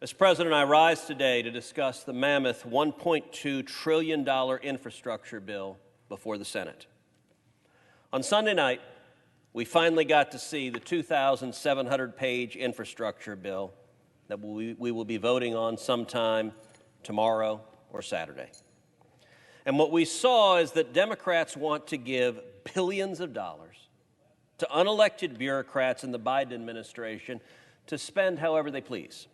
Mr. President, I rise today to discuss the mammoth $1.2 trillion infrastructure bill before the Senate. On Sunday night, we finally got to see the 2,700-page infrastructure bill that we will be voting on sometime tomorrow or Saturday. And what we saw is that Democrats want to give billions of dollars to unelected bureaucrats in the Biden administration to spend however they please.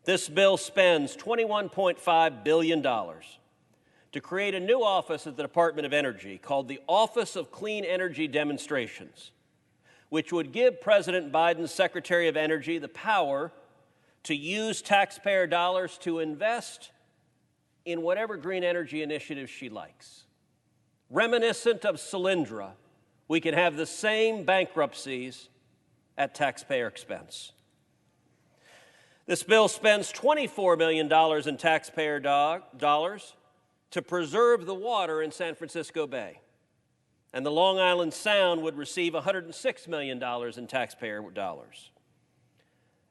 This bill spends $21.5 billion to create a new office at the Department of Energy called the Office of Clean Energy Demonstrations, which would give President Biden's Secretary of Energy the power to use taxpayer dollars to invest in whatever green energy initiative she likes. Reminiscent of Solyndra, we can have the same bankruptcies at taxpayer expense. This bill spends $24 million in taxpayer dollars to preserve the water in San Francisco Bay. And the Long Island Sound would receive $106 million in taxpayer dollars.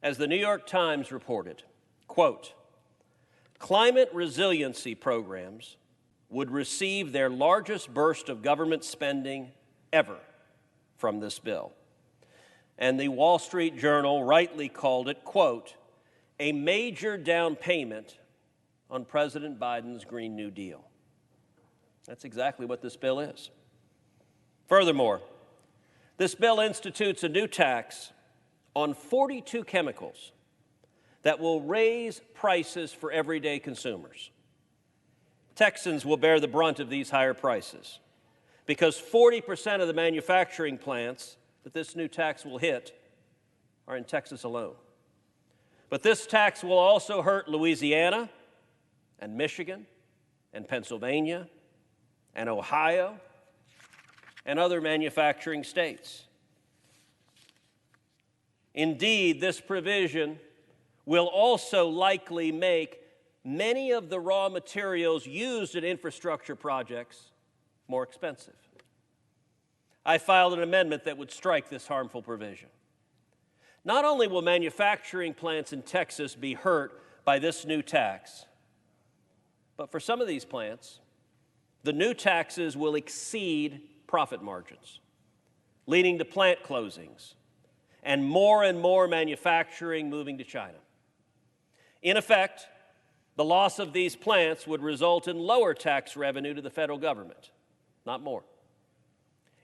As the New York Times reported, quote, climate resiliency programs would receive their largest burst of government spending ever from this bill. And the Wall Street Journal rightly called it, quote, a major down payment on President Biden's Green New Deal. That's exactly what this bill is. Furthermore, this bill institutes a new tax on 42 chemicals that will raise prices for everyday consumers. Texans will bear the brunt of these higher prices because 40% of the manufacturing plants that this new tax will hit are in Texas alone. But this tax will also hurt Louisiana and Michigan and Pennsylvania and Ohio and other manufacturing states. Indeed, this provision will also likely make many of the raw materials used in infrastructure projects more expensive. I filed an amendment that would strike this harmful provision. Not only will manufacturing plants in Texas be hurt by this new tax, but for some of these plants, the new taxes will exceed profit margins, leading to plant closings and more manufacturing moving to China. In effect, the loss of these plants would result in lower tax revenue to the federal government, not more.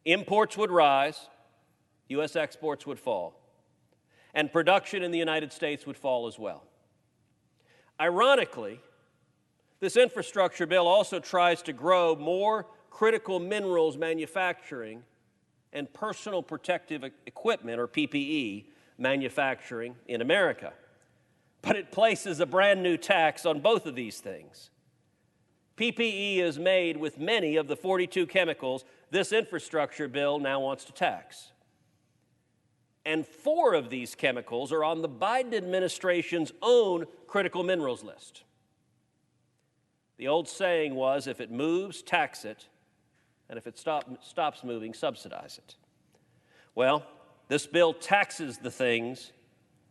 Imports would rise, U.S. exports would fall, and production in the United States would fall as well. Ironically, this infrastructure bill also tries to grow more critical minerals manufacturing and personal protective equipment, or PPE, manufacturing in America. But it places a brand new tax on both of these things. PPE is made with many of the 42 chemicals this infrastructure bill now wants to tax. And 4 of these chemicals are on the Biden administration's own critical minerals list. The old saying was, if it moves, tax it, and if it stops moving, subsidize it. Well, this bill taxes the things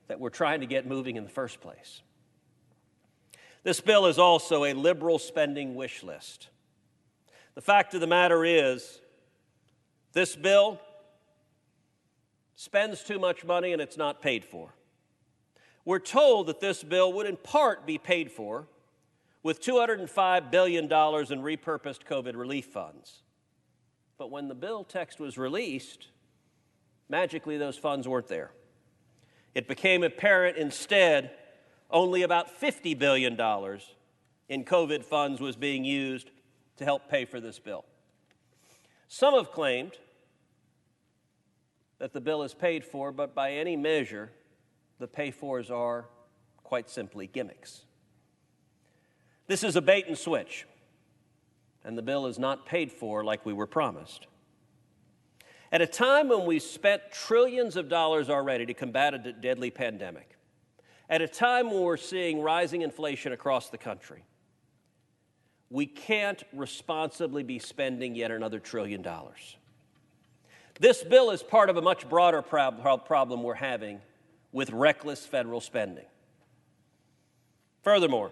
that we're trying to get moving in the first place. This bill is also a liberal spending wish list. The fact of the matter is, this bill spends too much money and it's not paid for. We're told that this bill would in part be paid for with $205 billion in repurposed COVID relief funds. But when the bill text was released, magically those funds weren't there. It became apparent instead only about $50 billion in COVID funds was being used to help pay for this bill. Some have claimed that the bill is paid for, but by any measure, the pay-fors are quite simply gimmicks. This is a bait and switch, and the bill is not paid for like we were promised. At a time when we've spent trillions of dollars already to combat a deadly pandemic, at a time when we're seeing rising inflation across the country, we can't responsibly be spending yet another $1 trillion. This bill is part of a much broader problem we're having with reckless federal spending. Furthermore,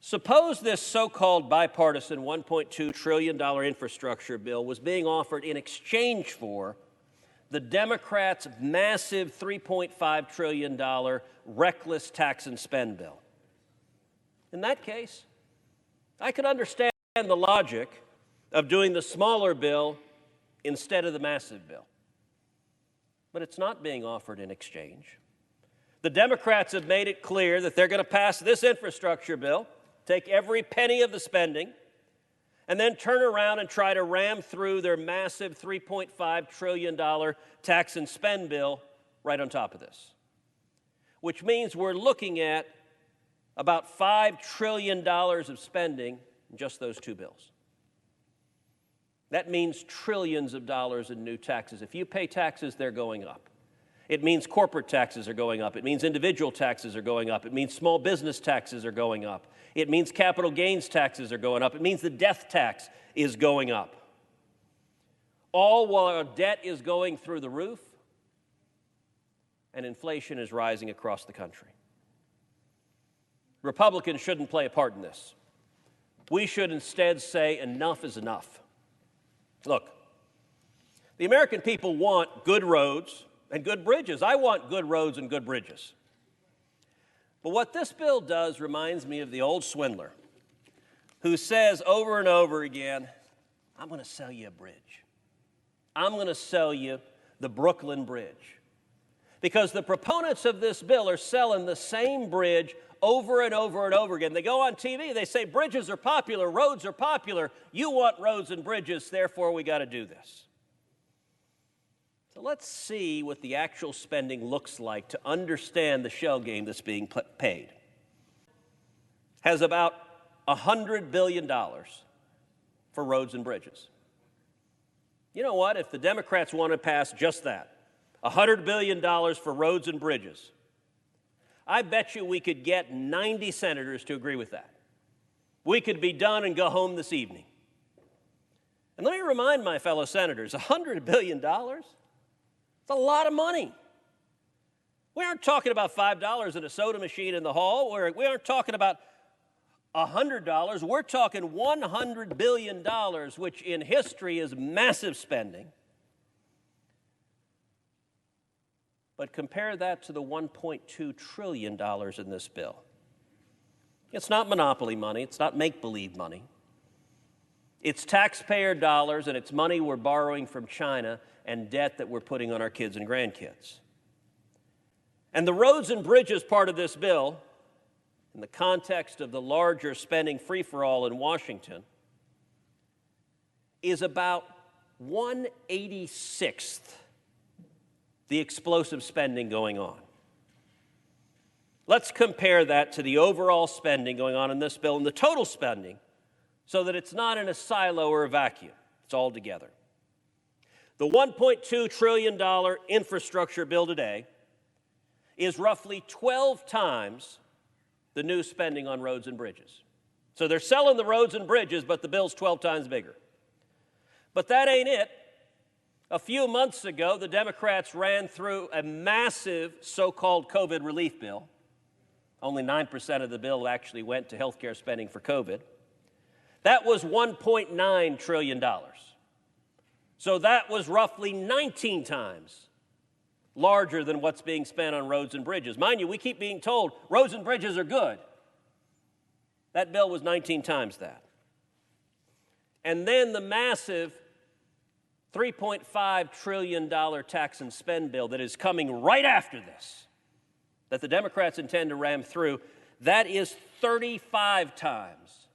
suppose this so-called bipartisan $1.2 trillion infrastructure bill was being offered in exchange for the Democrats' massive $3.5 trillion reckless tax and spend bill. In that case, I could understand the logic of doing the smaller bill instead of the massive bill. But it's not being offered in exchange. The Democrats have made it clear that they're going to pass this infrastructure bill, take every penny of the spending, and then turn around and try to ram through their massive $3.5 trillion tax and spend bill right on top of this. Which means we're looking at about $5 trillion of spending in just those two bills. That means trillions of dollars in new taxes. If you pay taxes, they're going up. It means corporate taxes are going up. It means individual taxes are going up. It means small business taxes are going up. It means capital gains taxes are going up. It means the death tax is going up. All while our debt is going through the roof and inflation is rising across the country. Republicans shouldn't play a part in this. We should instead say enough is enough. Look, the American people want good roads and good bridges. I want good roads and good bridges. But what this bill does reminds me of the old swindler who says over and over again, I'm going to sell you a bridge. I'm going to sell you the Brooklyn Bridge. Because the proponents of this bill are selling the same bridge over and over and over again. They go on TV, they say bridges are popular, roads are popular. You want roads and bridges, therefore we got to do this. So let's see what the actual spending looks like to understand the shell game that's being paid. Has about $100 billion for roads and bridges. You know what? If the Democrats want to pass just that, $100 billion for roads and bridges, I bet you we could get 90 senators to agree with that. We could be done and go home this evening. And let me remind my fellow senators, $100 billion? It's a lot of money. We aren't talking about $5 in a soda machine in the hall. We aren't talking about $100. We're talking $100 billion, which in history is massive spending. But compare that to the $1.2 trillion in this bill. It's not monopoly money. It's not make-believe money. It's taxpayer dollars, and it's money we're borrowing from China and debt that we're putting on our kids and grandkids. And the roads and bridges part of this bill, in the context of the larger spending free-for-all in Washington, is about 1/86th the explosive spending going on. Let's compare that to the overall spending going on in this bill and the total spending so that it's not in a silo or a vacuum. It's all together. The $1.2 trillion infrastructure bill today is roughly 12 times the new spending on roads and bridges. So they're selling the roads and bridges, but the bill's 12 times bigger. But that ain't it. A few months ago, the Democrats ran through a massive so-called COVID relief bill. Only 9% of the bill actually went to health care spending for COVID. That was $1.9 trillion. So that was roughly 19 times larger than what's being spent on roads and bridges. Mind you, we keep being told roads and bridges are good. That bill was 19 times that. And then the massive $3.5 trillion tax and spend bill that is coming right after this, that the Democrats intend to ram through, that is 35 times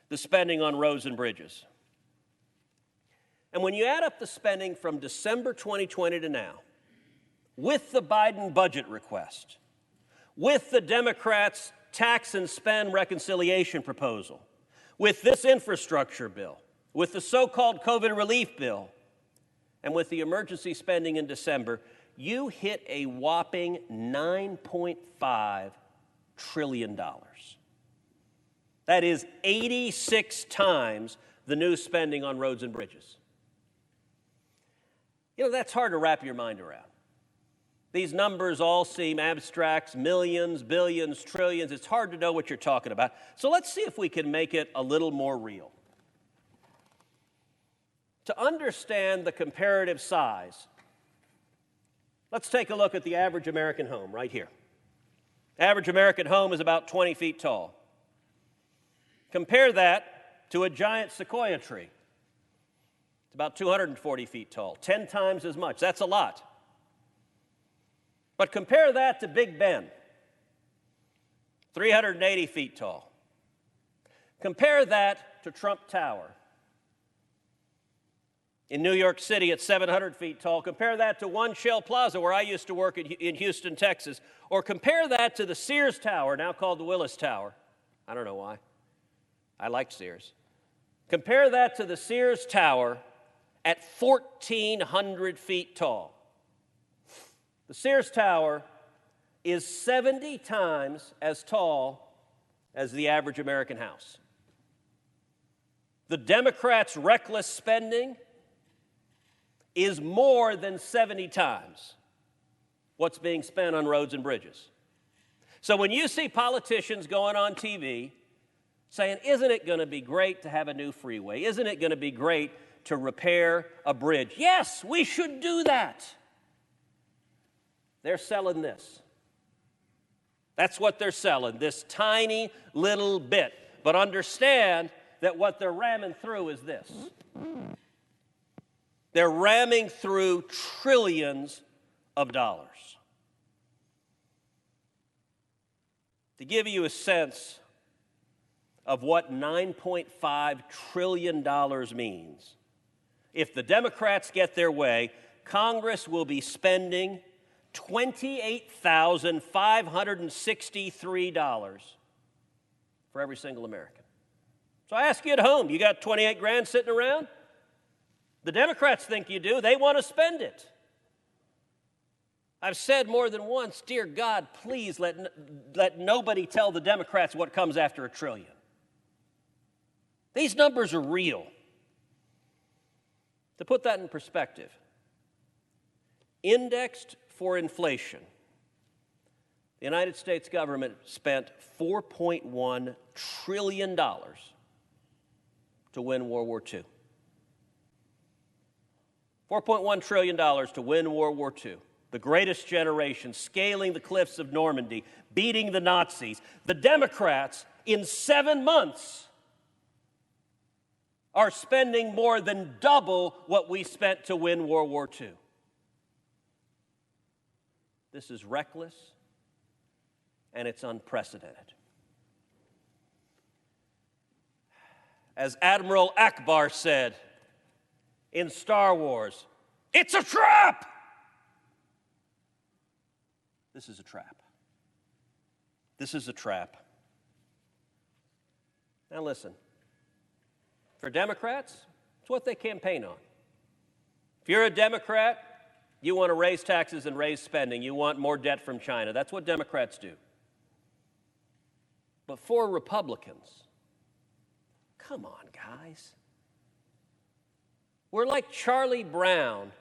the spending on roads and bridges. And when you add up the spending from December 2020 to now, with the Biden budget request, with the Democrats' tax and spend reconciliation proposal, with this infrastructure bill, with the so-called COVID relief bill, and with the emergency spending in December, you hit a whopping $9.5 trillion. That is 86 times the new spending on roads and bridges. You know, that's hard to wrap your mind around. These numbers all seem abstract, millions, billions, trillions. It's hard to know what you're talking about. So let's see if we can make it a little more real. To understand the comparative size, let's take a look at the average American home right here. Average American home is about 20 feet tall. Compare that to a giant sequoia tree. It's about 240 feet tall, 10 times as much. That's a lot. But compare that to Big Ben, 380 feet tall. Compare that to Trump Tower. In New York City, it's 700 feet tall. Compare that to One Shell Plaza, where I used to work in Houston, Texas. Or compare that to the Sears Tower, now called the Willis Tower. I don't know why. I liked Sears. Compare that to the Sears Tower at 1,400 feet tall. The Sears Tower is 70 times as tall as the average American house. The Democrats' reckless spending is more than 70 times what's being spent on roads and bridges. So when you see politicians going on TV saying, isn't it going to be great to have a new freeway? Isn't it going to be great to repair a bridge? Yes, we should do that. They're selling this. That's what they're selling, this tiny little bit. But understand that what they're ramming through is this. They're ramming through trillions of dollars. To give you a sense of what $9.5 trillion means, if the Democrats get their way, Congress will be spending $28,563 for every single American. So I ask you at home, you got 28 grand sitting around? The Democrats think you do. They want to spend it. I've said more than once, dear God, please let nobody tell the Democrats what comes after $1 trillion. These numbers are real. To put that in perspective, indexed for inflation, the United States government spent $4.1 trillion to win World War II. $4.1 trillion to win World War II. The greatest generation, scaling the cliffs of Normandy, beating the Nazis. The Democrats, in 7 months, are spending more than double what we spent to win World War II. This is reckless, and it's unprecedented. As Admiral Akbar said in Star Wars, it's a trap! This is a trap. This is a trap. Now listen, for Democrats, it's what they campaign on. If you're a Democrat, you want to raise taxes and raise spending. You want more debt from China. That's what Democrats do. But for Republicans, come on, guys. We're like Charlie Brown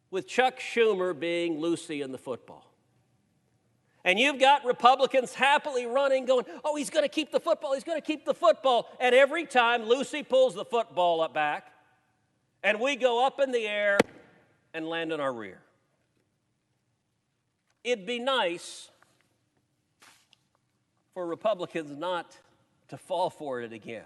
with Chuck Schumer being Lucy in the football. And you've got Republicans happily running, going, oh, he's going to keep the football, he's going to keep the football. And every time Lucy pulls the football up back, and we go up in the air and land in our rear. It'd be nice for Republicans not to fall for it again.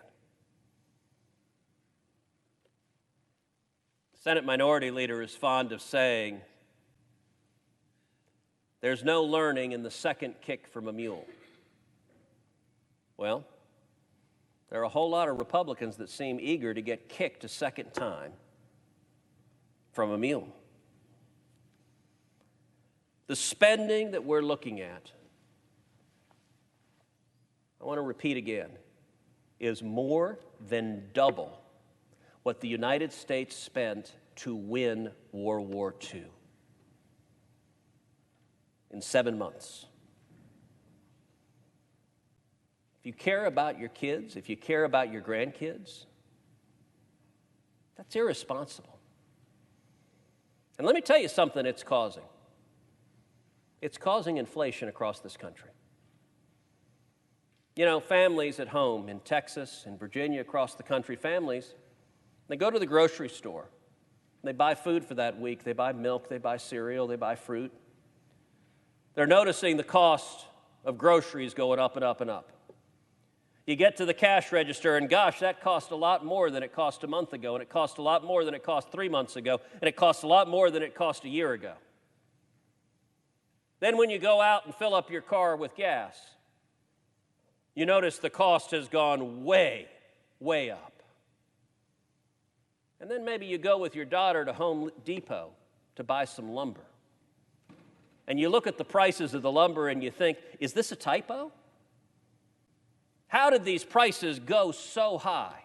Senate Minority Leader is fond of saying, there's no learning in the second kick from a mule. Well, there are a whole lot of Republicans that seem eager to get kicked a second time from a mule. The spending that we're looking at, I want to repeat again, is more than double what the United States spent to win World War II in 7 months. If you care about your kids, if you care about your grandkids, that's irresponsible. And let me tell you something it's causing. It's causing inflation across this country. You know, families at home in Texas, in Virginia, across the country, families, they go to the grocery store. They buy food for that week. They buy milk, they buy cereal, they buy fruit. They're noticing the cost of groceries going up and up and up. You get to the cash register, and gosh, that cost a lot more than it cost a month ago, and it cost a lot more than it cost 3 months ago, and it costs a lot more than it cost a year ago. Then when you go out and fill up your car with gas, you notice the cost has gone way, way up. And then maybe you go with your daughter to Home Depot to buy some lumber. And you look at the prices of the lumber and you think, is this a typo? How did these prices go so high?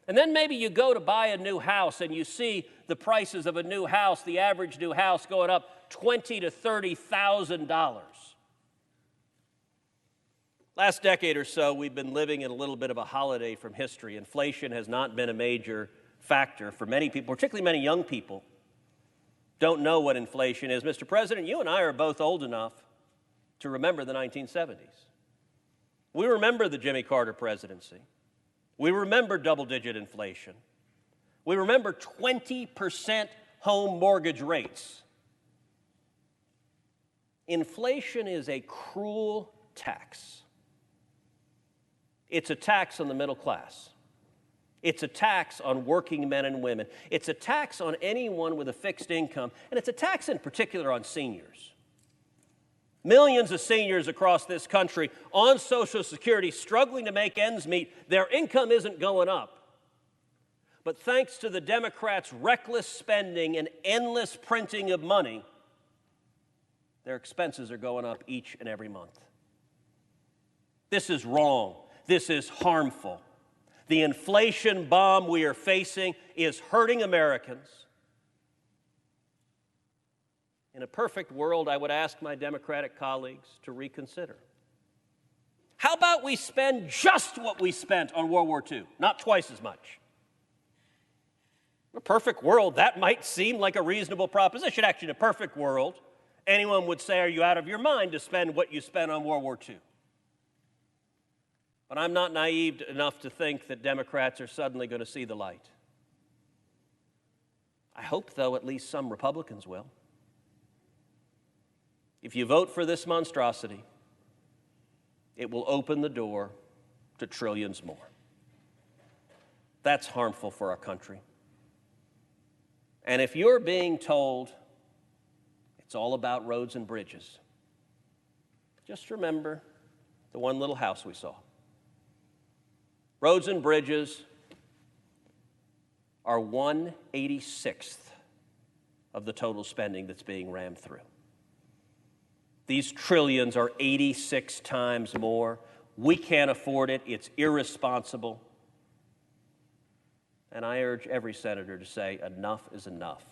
And then maybe you go to buy a new house and you see the prices of a new house, the average new house going up $20,000 to $30,000. Last decade or so, we've been living in a little bit of a holiday from history. Inflation has not been a major factor for many people, particularly many young people don't know what inflation is. Mr. President, you and I are both old enough to remember the 1970s. We remember the Jimmy Carter presidency. We remember double-digit inflation. We remember 20% home mortgage rates. Inflation is a cruel tax. It's a tax on the middle class. It's a tax on working men and women. It's a tax on anyone with a fixed income, and it's a tax in particular on seniors. Millions of seniors across this country on Social Security struggling to make ends meet. Their income isn't going up. But thanks to the Democrats' reckless spending and endless printing of money, their expenses are going up each and every month. This is wrong. This is harmful. The inflation bomb we are facing is hurting Americans. In a perfect world, I would ask my Democratic colleagues to reconsider. How about we spend just what we spent on World War II, not twice as much? In a perfect world, that might seem like a reasonable proposition. Actually, in a perfect world, anyone would say, are you out of your mind to spend what you spent on World War II? But I'm not naive enough to think that Democrats are suddenly going to see the light. I hope, though, at least some Republicans will. If you vote for this monstrosity, it will open the door to trillions more. That's harmful for our country. And if you're being told it's all about roads and bridges, just remember the one little house we saw. Roads and bridges are 1/86th of the total spending that's being rammed through. These trillions are 86 times more. We can't afford it. It's irresponsible. And I urge every senator to say, enough is enough.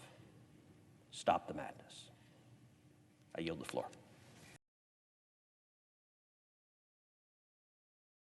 Stop the madness. I yield the floor.